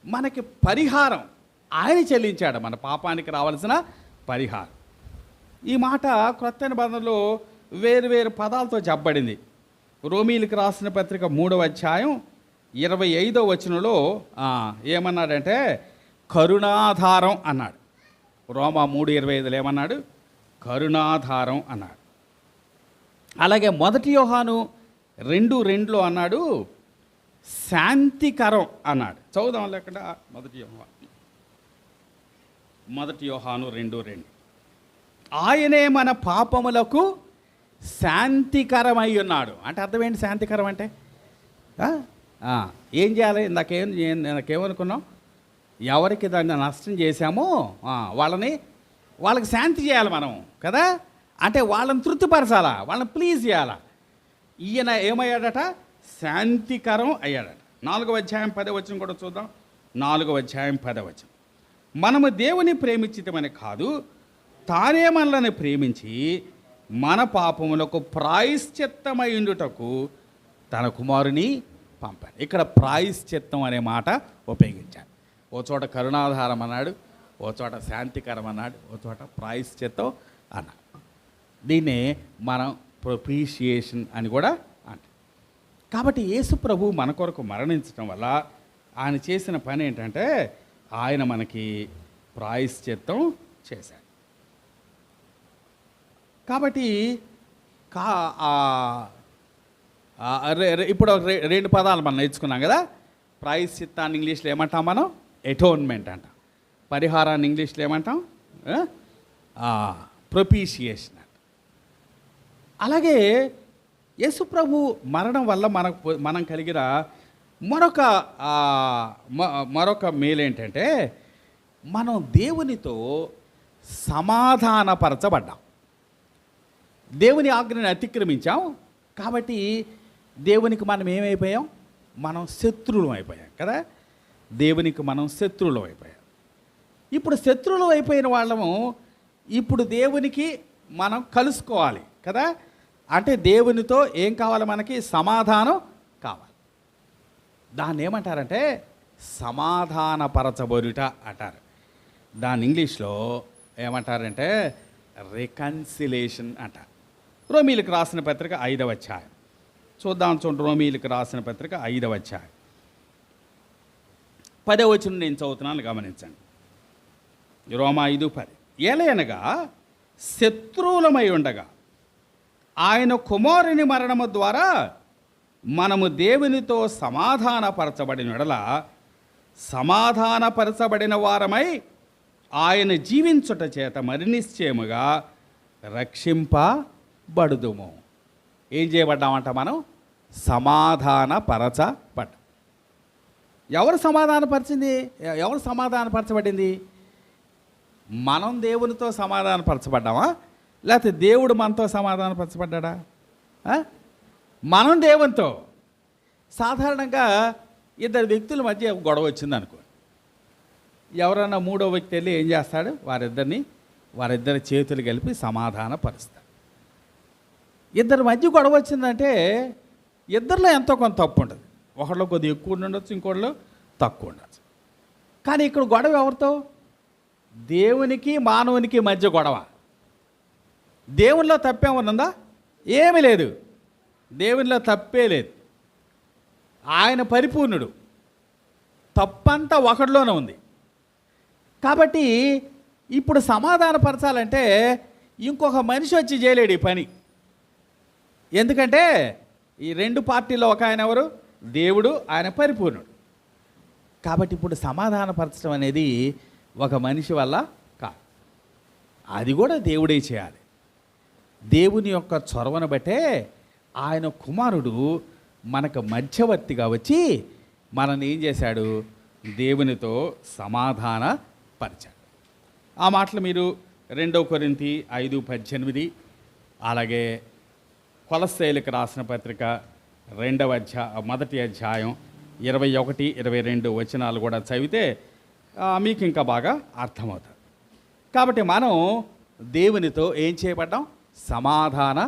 మనకి పరిహారం ఆయన చెల్లించాడు, మన పాపానికి రావాల్సిన పరిహారం. ఈ మాట క్రొత్త నిబంధనలో వేరు పదాలతో చెప్పబడింది. రోమీలకు రాసిన పత్రిక 3వ అధ్యాయం 25వ వచనంలో ఏమన్నాడంటే కరుణాధారం అన్నాడు. రోమా 3:25లో ఏమన్నాడు? కరుణాధారం అన్నాడు. అలాగే 1 యోహాను 2:2లో అన్నాడు శాంతికరం అన్నాడు. చదువుదాం లేకుండా 1 యోహాను 2:2 ఆయనే మన పాపములకు శాంతికరమై ఉన్నాడు. అంటే అర్థం ఏంటి శాంతికరం అంటే? ఏం చేయాలి? నాకేమనుకున్నాం? ఎవరికి దాన్ని నష్టం చేశామో వాళ్ళకి శాంతి చేయాలి మనం కదా. అంటే వాళ్ళని తృప్తిపరచాలా, వాళ్ళని ప్లీజ్ చేయాలా. ఈయన ఏమయ్యాడట? శాంతికరం అయ్యాడట. 4వ అధ్యాయం 10వ వచనం కూడా చూద్దాం. 4వ అధ్యాయం 10వ వచనం, మనము దేవుని ప్రేమించితమని కాదు, తానే మనల్ని ప్రేమించి మన పాపములకు ప్రాయశ్చిత్తమైండుటకు తన కుమారుని పంపాడు. ఇక్కడ ప్రాయశ్చిత్తం అనే మాట ఉపయోగించాడు. ఓ చోట కరుణాధారం అన్నాడు, ఓ చోట శాంతికరం అన్నాడు, ఓ చోట ప్రాయశ్చిత్తం అన్నాడు. దీన్నే మనం ప్రొపీషియేషన్ అని కూడా అంటాం. కాబట్టి యేసు ప్రభు మన కొరకు మరణించడం వల్ల ఆయన చేసిన పని ఏంటంటే ఆయన మనకి ప్రాయశ్చిత్తం చేశాడు. కాబట్టి ఇప్పుడు 2 పదాలు మనం నేర్చుకున్నాం కదా. ప్రాయశ్చిత్తాన్ని ఇంగ్లీష్లో ఏమంటాం మనం? అటోన్మెంట్ అంటాం. పరిహారాన్ని ఇంగ్లీష్లో ఏమంటాం? ప్రొపీషియేషన్ అంట. అలాగే యేసుప్రభు మరణం వల్ల మనం కలిగిన మరొక మేలు ఏంటంటే మనం దేవునితో సమాధానపరచబడ్డాం. దేవుని ఆజ్ఞని అతిక్రమించాం కాబట్టి దేవునికి మనం ఏమైపోయాం? మనం శత్రువులం అయిపోయాం కదా. దేవునికి మనం శత్రువులం అయిపోయాం. ఇప్పుడు శత్రువులం అయిపోయిన వాళ్ళము ఇప్పుడు దేవునికి మనం కలుసుకోవాలి కదా. అంటే దేవునితో ఏం కావాలి? మనకి సమాధానం కావాలి. దాన్ని ఏమంటారంటే సమాధానపరచబడుట అంటారు. దాన్ని ఇంగ్లీష్లో ఏమంటారంటే రికన్సిలేషన్ అంటారు. రోమీలకు రాసిన పత్రిక 5వ అధ్యాయం చూద్దాం. చూడండి, రోమీలకు రాసిన పత్రిక 5వ అధ్యాయం 10వ వచనం నేను చదువుతున్నాను, గమనించండి. రోమా 5:10 ఏలయనగా శత్రువులమై ఉండగా ఆయన కుమారుని మరణము ద్వారా మనము దేవునితో సమాధానపరచబడిన ఎడల సమాధానపరచబడిన వారమై ఆయన జీవించుట చేత మరి నిశ్చయముగా రక్షింపబడుదుము. ఏం చేయబడ్డామంట? మనం సమాధానపరచబడ్డాం. ఎవరు సమాధానపరిచింది? ఎవరు సమాధానపరచబడింది? మనం దేవునితో సమాధానపరచబడ్డామా, లేకపోతే దేవుడు మనతో సమాధానపరచబడ్డా? మనం దేవునితో. సాధారణంగా 2 వ్యక్తుల మధ్య గొడవ వచ్చింది అనుకో, ఎవరన్నా 3వ వ్యక్తి వెళ్ళి ఏం చేస్తాడు? వారిద్దరి చేతులు కలిపి సమాధానపరుస్తాడు. 2 మధ్య గొడవ వచ్చిందంటే ఇద్దరిలో ఎంతో కొంత తప్పు ఉంటుంది. ఒకళ్ళు కొద్దిగా ఎక్కువ ఉండొచ్చు, ఇంకోళ్ళు తక్కువ ఉండొచ్చు. కానీ ఇక్కడ గొడవ ఎవరితో? దేవునికి మానవునికి మధ్య గొడవ. దేవునిలో తప్పేమన్నుందా? ఏమీ లేదు. దేవునిలో తప్పే లేదు. ఆయన పరిపూర్ణుడు. తప్పంతా ఒకడిలోనే ఉంది. కాబట్టి ఇప్పుడు సమాధానపరచాలంటే ఇంకొక మనిషి వచ్చి చేయలేడు ఈ పని. ఎందుకంటే ఈ రెండు పార్టీలో ఒక ఆయన ఎవరు? దేవుడు, ఆయన పరిపూర్ణుడు. కాబట్టి ఇప్పుడు సమాధానపరచడం అనేది ఒక మనిషి వల్ల కాదు, అది కూడా దేవుడే చేయాలి. దేవుని యొక్క చొరవను బట్టే ఆయన కుమారుడు మనకు మధ్యవర్తిగా వచ్చి మనల్ని ఏం చేశాడు? దేవునితో సమాధాన పరిచాడు. ఆ మాటలు మీరు 2 కొరింథీ 5:18, అలాగే కొలస్సీయులకు రాసిన పత్రిక 1వ అధ్యాయం 21, 22 వచనాలు కూడా చదివితే మీకు ఇంకా బాగా అర్థమవుతుంది. కాబట్టి మనం దేవునితో ఏం చేయబడ్డాం? సమాధాన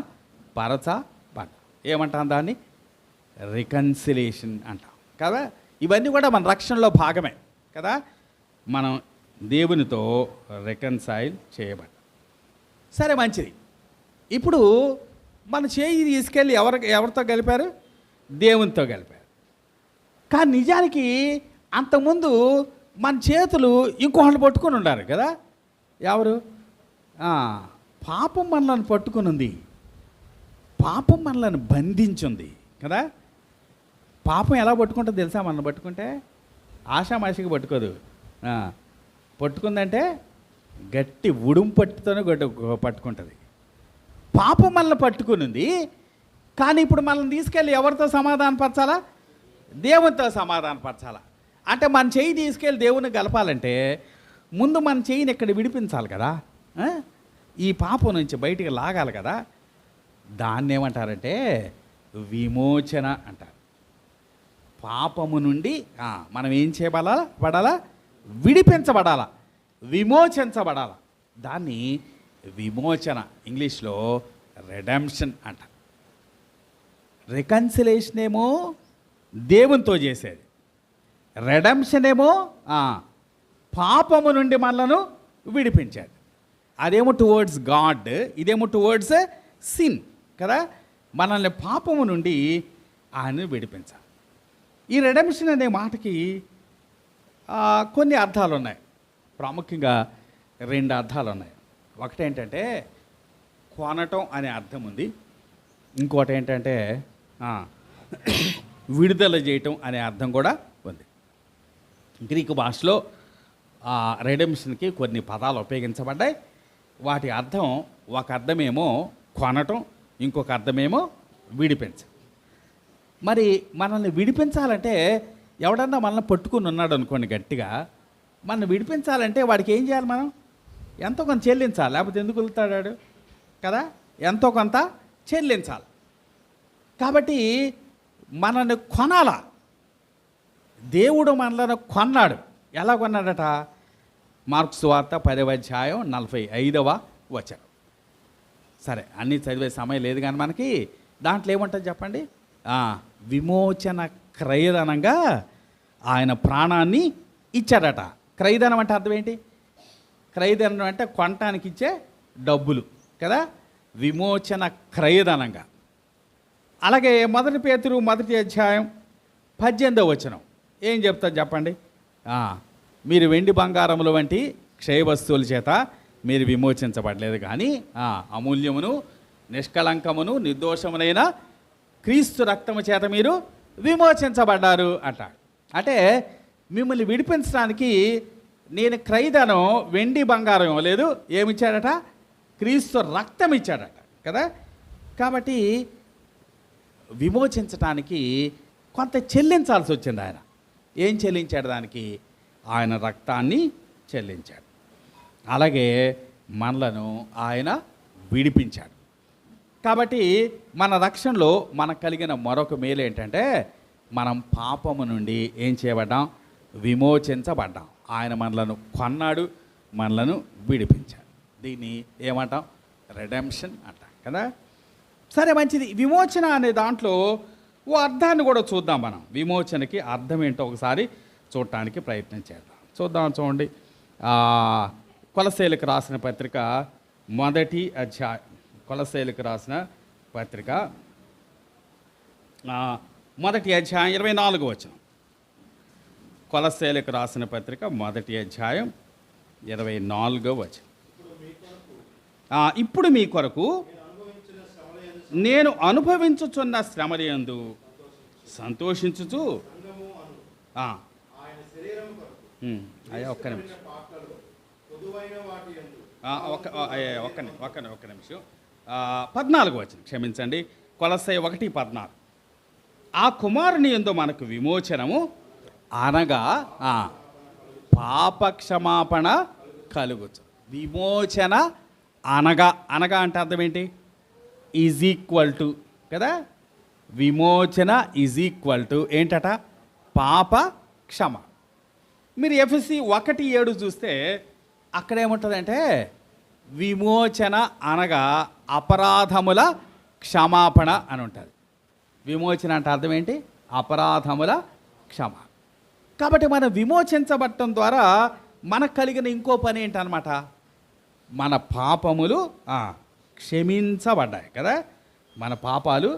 పరచబడ్డాం. ఏమంటాం దాన్ని? రికన్సిలేషన్ అంటాం కదా. ఇవన్నీ కూడా మన రక్షణలో భాగమే కదా. మనం దేవునితో రికన్సైల్ చేయబడ్డాం. సరే, మంచిది. ఇప్పుడు మన చేయి తీసుకెళ్ళి ఎవరితో కలిపారు? దేవునితో కలిపారు. కానీ నిజానికి అంతకుముందు మన చేతులు ఇంకొకళ్ళు పట్టుకొని ఉండారు కదా. ఎవరు? పాపం మనలను పట్టుకుని ఉంది, పాపం మనలను బంధించుంది కదా. పాపం ఎలా పట్టుకుంటుందో తెలుసా? మనల్ని పట్టుకుంటే ఆషామాషికి పట్టుకోదు. పట్టుకుందంటే గట్టి ఉడుము పట్టుతోనే పట్టుకుంటుంది. పాపం మనల్ని పట్టుకునింది. కానీ ఇప్పుడు మనల్ని తీసుకెళ్ళి ఎవరితో సమాధానపరచాలా? దేవునితో సమాధానపరచాలా. అంటే మన చెయ్యి తీసుకెళ్ళి దేవుని గలపాలంటే ముందు మన చెయ్యిని ఇక్కడ విడిపించాలి కదా. ఈ పాపం నుంచి బయటికి లాగాలి కదా. దాన్ని ఏమంటారంటే విమోచన అంటారు. పాపము నుండి మనం ఏం చేయబడాలా? విడిపించబడాలా, విమోచించబడాలా. దాన్ని విమోచన, ఇంగ్లీష్లో రెడెంప్షన్ అంట. రికన్సిలేషన్ ఏమో దేవునితో చేసేది, రెడెంప్షన్ ఏమో పాపము నుండి మనలను విడిపించాడు. అదేమో టువర్డ్స్ గాడ్, ఇదేమో టువర్డ్స్ సిన్ కదా. మనల్ని పాపము నుండి ఆయన విడిపించాలి. ఈ రెడెంప్షన్ అనే మాటకి కొన్ని అర్థాలు ఉన్నాయి. ప్రాముఖ్యంగా 2 అర్థాలు ఉన్నాయి. ఒకటి ఏంటంటే కొనటం అనే అర్థం ఉంది. ఇంకోటి ఏంటంటే విడుదల చేయటం అనే అర్థం కూడా ఉంది. గ్రీకు భాషలో రెడెంప్షన్కి కొన్ని పదాలు ఉపయోగించబడ్డాయి. వాటి అర్థం, ఒక అర్థమేమో కొనటం, ఇంకొక అర్థమేమో విడిపించ. మరి మనల్ని విడిపించాలంటే ఎవడన్నా మనల్ని పట్టుకుని ఉన్నాడు అనుకోండి గట్టిగా, మనల్ని విడిపించాలంటే వాడికి ఏం చేయాలి? మనం ఎంతో కొంత చెల్లించాలి, లేకపోతే ఎందుకు వెళ్తాడాడు కదా. ఎంతో కొంత చెల్లించాలి. కాబట్టి మనల్ని కొనాలా. దేవుడు మనలను కొన్నాడు. ఎలా కొన్నాడట? మార్కు సువార్త 10వ అధ్యాయం 45వ వచనం. సరే, అన్నీ చదివే సమయం లేదు కానీ మనకి దాంట్లో ఏముంటుంది చెప్పండి? విమోచన క్రయధనంగా ఆయన ప్రాణాన్ని ఇచ్చాడట. క్రయధనం అంటే అర్థం ఏంటి? క్రయధనం అంటే కొనటానికి ఇచ్చే డబ్బులు కదా. విమోచన క్రయధనంగా. అలాగే 1 పేతురు 1వ అధ్యాయం 18వ వచనం ఏం చెప్తారు చెప్పండి? మీరు వెండి బంగారముల వంటి క్షయ వస్తువుల చేత మీరు విమోచించబడలేదు, కానీ అమూల్యమును నిష్కళంకమును నిర్దోషమునైన క్రీస్తు రక్తము చేత మీరు విమోచించబడ్డారు అంటాడు. అంటే మిమ్మల్ని విడిపించడానికి నేను క్రయధనం వెండి బంగారం లేదు, ఏమిచ్చాడట? క్రీస్తు రక్తం ఇచ్చాడట కదా. కాబట్టి విమోచించటానికి కొంత చెల్లించాల్సి వచ్చింది. ఆయన ఏం చెల్లించాడు? దానికి ఆయన రక్తాన్ని చెల్లించాడు. అలాగే మనలను ఆయన విడిపించాడు. కాబట్టి మన రక్షణలో మనకు కలిగిన మరొక మేలు ఏంటంటే మనం పాపము నుండి ఏం చేయబడ్డాం? విమోచించబడ్డాం. ఆయన మనలను కొన్నాడు, మనలను విడిపించాడు. దీన్ని ఏమంటాం? రెడెంప్షన్ అంటాం కదా. సరే, మంచిది. విమోచన అనే దాంట్లో ఓ అర్థాన్ని కూడా చూద్దాం. మనం విమోచనకి అర్థం ఏంటో ఒకసారి చూడటానికి ప్రయత్నం చేద్దాం. చూడండి. కొలస్సీయులకు రాసిన పత్రిక 1వ అధ్యాయం, కొలస్సీయులకు రాసిన పత్రిక 1వ అధ్యాయం 24వ వచనం. కొలస్సీయులకు రాసిన పత్రిక 1వ అధ్యాయం 24వ వచనం. ఇప్పుడు మీ కొరకు నేను అనుభవించుచున్న శ్రమలయందు సంతోషించుచు అయ్యా ఒక్క నిమిషం ఒక్క నిమిషం 14వ వచనం క్షమించండి. కొలస్సై 1:14. ఆ కుమారుని యందు మనకు విమోచనము అనగా పాపక్షమాపణ కలుగుచు. విమోచన అనగా అనగా అంటే అర్థం ఏంటి? ఈజ్ ఈక్వల్ టు కదా. విమోచన ఈజ్ ఈక్వల్ టు ఏంటట? పాప క్షమ. మీరు ఎఫ్ఎస్సి 1:7 చూస్తే అక్కడ ఏముంటుందంటే విమోచన అనగా అపరాధముల క్షమాపణ అని ఉంటుంది. విమోచన అంటే అర్థం ఏంటి? అపరాధముల క్షమ. కాబట్టి మనం విమోచించబడటం ద్వారా మనకు కలిగిన ఇంకో పని ఏంటన్నమాట? మన పాపములు క్షమించబడ్డాయి కదా. మన పాపాలు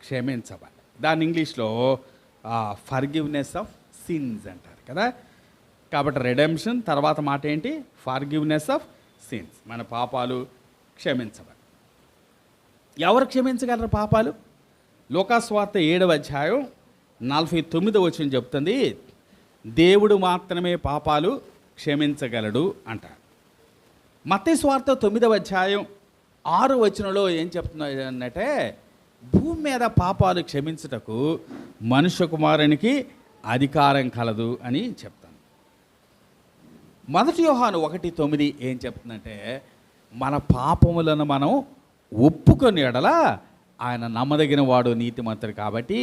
క్షమించబడ్డాయి. దాన్ని ఇంగ్లీష్లో ఫర్గివ్నెస్ ఆఫ్ సిన్స్ అంటారు కదా. కాబట్టి రెడెంప్షన్ తర్వాత మాట ఏంటి? Forgiveness of since. మన పాపాలు క్షమించబడ్డాయి. ఎవరు క్షమించగలరు పాపాలు? లోకాసువార్త 7వ అధ్యాయం 49వ వచనం చెప్తుంది, దేవుడు మాత్రమే పాపాలు క్షమించగలడు అంటారు. మత్తయి సువార్త 9వ అధ్యాయం 6వ వచనంలో ఏం చెప్తున్నారు అంటే, భూమి మీద పాపాలు క్షమించుటకు మనుష్య కుమారునికి అధికారం కలదు అని చెప్తాను. 1 యోహాను 1:9 ఏం చెప్తుందంటే, మన పాపములను మనం ఒప్పుకొని ఎడల ఆయన నమ్మదగిన వాడు, నీతిమంతుడు కాబట్టి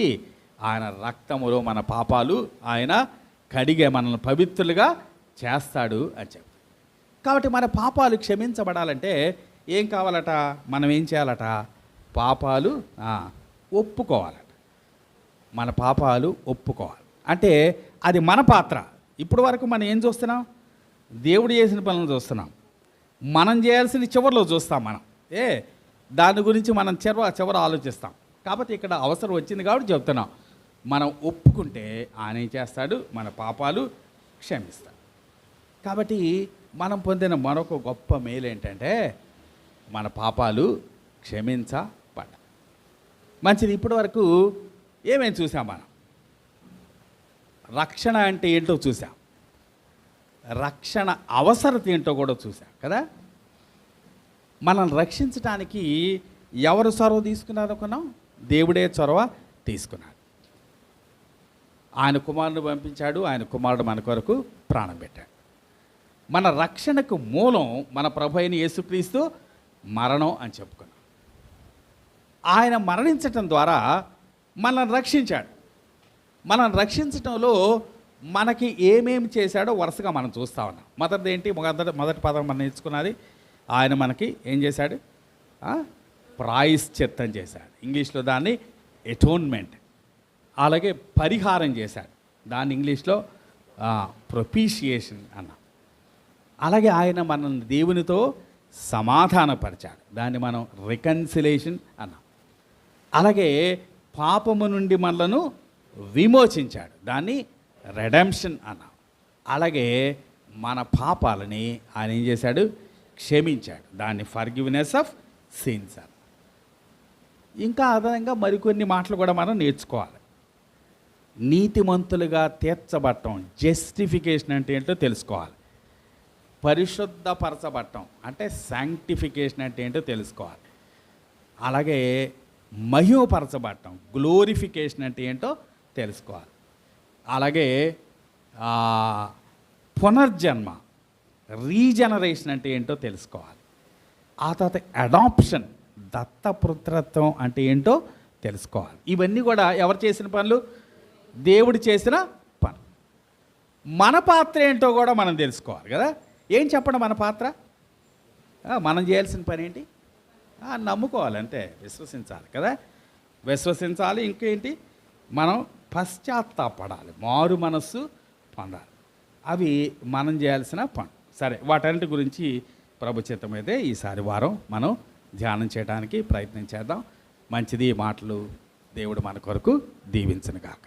ఆయన రక్తములో మన పాపాలు ఆయన కడిగే మనల్ని పవిత్రులుగా చేస్తాడు అని చెప్తాడు. కాబట్టి మన పాపాలు క్షమించబడాలంటే ఏం కావాలట? మనం ఏం చేయాలట? పాపాలు ఒప్పుకోవాలట. మన పాపాలు ఒప్పుకోవాలి. అంటే అది మన పాత్ర. ఇప్పుడు వరకు మనం ఏం చూస్తున్నాం? దేవుడు చేసిన పనులు చూస్తున్నాం. మనం చేయాల్సిన చివరిలో చూస్తాం. మనం దాని గురించి మనం చివర ఆలోచిస్తాం. కాబట్టి ఇక్కడ అవసరం వచ్చింది కాబట్టి చెప్తున్నాం. మనం ఒప్పుకుంటే ఆయన ఏం చేస్తాడు? మన పాపాలు క్షమిస్తాడు. కాబట్టి మనం పొందిన మరొక గొప్ప మేలు ఏంటంటే మన పాపాలు క్షమించబడ్డ. మంచిది. ఇప్పటి వరకు ఏమేమి చూసాం? మనం రక్షణ అంటే ఏంటో చూసాం. రక్షణ అవసరత ఏంటో కూడా చూసాం కదా. మనల్ని రక్షించడానికి ఎవరు చొరవ తీసుకున్నారు అనుకున్నాం? దేవుడే చొరవ తీసుకున్నాడు. ఆయన కుమారుని పంపించాడు. ఆయన కుమారుడు మన కొరకు ప్రాణం పెట్టాడు. మన రక్షణకు మూలం మన ప్రభు అయిన యేసుక్రీస్తు మరణం అని చెప్పుకున్నాం. ఆయన మరణించటం ద్వారా మనల్ని రక్షించాడు. మనల్ని రక్షించటంలో మనకి ఏమేమి చేశాడో వరుసగా మనం చూస్తూ ఉన్నాం. మొదటి పదం మనం నేర్చుకున్నది, ఆయన మనకి ఏం చేశాడు? ప్రాయశ్చిత్తం చేశాడు. ఇంగ్లీష్లో దాన్ని ఎటోన్మెంట్. అలాగే పరిహారం చేశాడు. దాన్ని ఇంగ్లీష్లో ప్రొపీషియేషన్ అన్నాం. అలాగే ఆయన మనల్ని దేవునితో సమాధానపరిచాడు. దాన్ని మనం రికన్సిలేషన్ అన్నాం. అలాగే పాపము నుండి మనలను విమోచించాడు. దాన్ని రెడెంప్షన్ అన్నాం. అలాగే మన పాపాలని ఆయన ఏం చేశాడు? క్షమించాడు. దాన్ని ఫర్గివ్నెస్ ఆఫ్ సిన్స్ అన్నాం. ఇంకా అదనంగా మరికొన్ని మాటలు కూడా మనం నేర్చుకోవాలి. నీతిమంతులుగా తీర్చబడటం, జస్టిఫికేషన్ అంటే ఏంటో తెలుసుకోవాలి. పరిశుద్ధపరచబడటం అంటే శాంక్టిఫికేషన్ అంటే ఏంటో తెలుసుకోవాలి. అలాగే మహిమపరచబడటం, గ్లోరిఫికేషన్ అంటే ఏంటో తెలుసుకోవాలి. అలాగే పునర్జన్మ, రీజనరేషన్ అంటే ఏంటో తెలుసుకోవాలి. ఆ తర్వాత అడాప్షన్, దత్తపుత్రత్వం అంటే ఏంటో తెలుసుకోవాలి. ఇవన్నీ కూడా ఎవరు చేసిన పనులు? దేవుడు చేసిన పని. మన పాత్ర ఏంటో కూడా మనం తెలుసుకోవాలి కదా. ఏం చెప్పండి మన పాత్ర? మనం చేయాల్సిన పని ఏంటి? నమ్ముకోవాలి, అంతే. విశ్వసించాలి కదా. విశ్వసించాలి. ఇంకేంటి? మనం పశ్చాత్తాపడాలి, మారు మనస్సు పొందాలి. అవి మనం చేయాల్సిన పని. సరే, వాటన్నిటి గురించి ప్రభు చిత్తమైతే ఈసారి వారం మనం ధ్యానం చేయడానికి ప్రయత్నం చేద్దాం. మంచిది. మాటలు దేవుడు మన కొరకు దీవించును గాక.